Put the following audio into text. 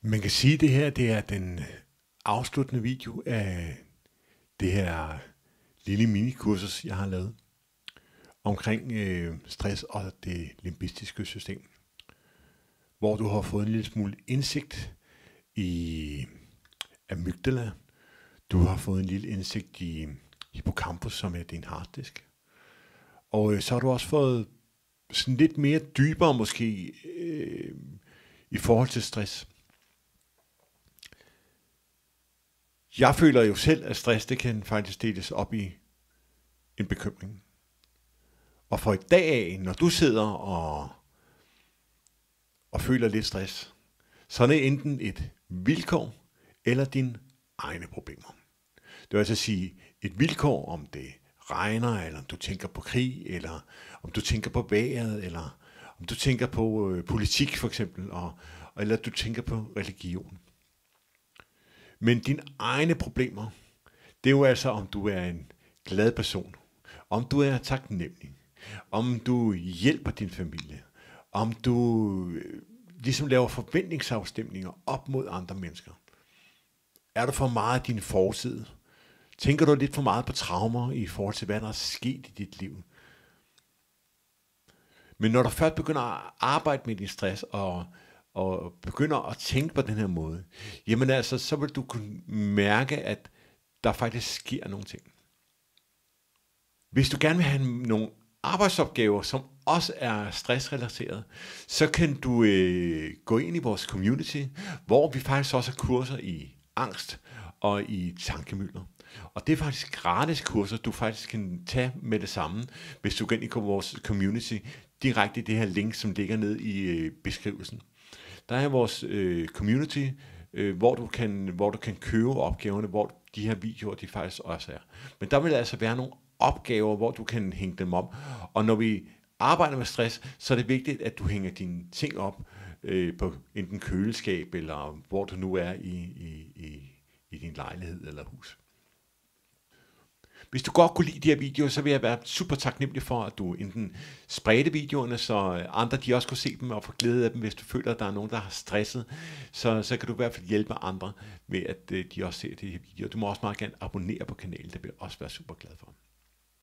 Man kan sige, at det her det er den afsluttende video af det her lille minikursus, jeg har lavet omkring stress og det limbistiske system, hvor du har fået en lille smule indsigt i amygdala, du har fået en lille indsigt i hippocampus, som er din harddisk, og så har du også fået sådan lidt mere dybere måske i forhold til stress. Jeg føler jo selv, at stress det kan faktisk deles op i en bekymring. Og for i dag af, når du sidder og føler lidt stress, så er det enten et vilkår eller dine egne problemer. Det vil altså sige et vilkår, om det regner, eller om du tænker på krig, eller om du tænker på vejret, eller om du tænker på politik for eksempel, eller du tænker på religion. Men dine egne problemer, det er jo altså, om du er en glad person, om du er taknemmelig, om du hjælper din familie, om du ligesom laver forventningsafstemninger op mod andre mennesker. Er du for meget af din fortid? Tænker du lidt for meget på traumer i forhold til, hvad der er sket i dit liv? Men når du først begynder at arbejde med din stress og begynder at tænke på den her måde, jamen altså, så vil du kunne mærke, at der faktisk sker nogle ting. Hvis du gerne vil have nogle arbejdsopgaver, som også er stressrelateret, så kan du gå ind i vores community, hvor vi faktisk også har kurser i angst og i tankemylder. Og det er faktisk gratis kurser, du faktisk kan tage med det samme, hvis du går ind i vores community, direkte i det her link, som ligger nede i beskrivelsen. Der er vores community, hvor du kan købe opgaverne, hvor de her videoer de faktisk også er. Men der vil altså være nogle opgaver, hvor du kan hænge dem op. Og når vi arbejder med stress, så er det vigtigt, at du hænger dine ting op på enten køleskab, eller hvor du nu er i din lejlighed eller hus. Hvis du godt kunne lide de her videoer, så vil jeg være super taknemmelig for, at du enten spredte videoerne, så andre de også kunne se dem og få glæde af dem. Hvis du føler, at der er nogen, der har stresset, så kan du i hvert fald hjælpe andre med, at de også ser de her videoer. Du må også meget gerne abonnere på kanalen, det vil jeg også være super glad for.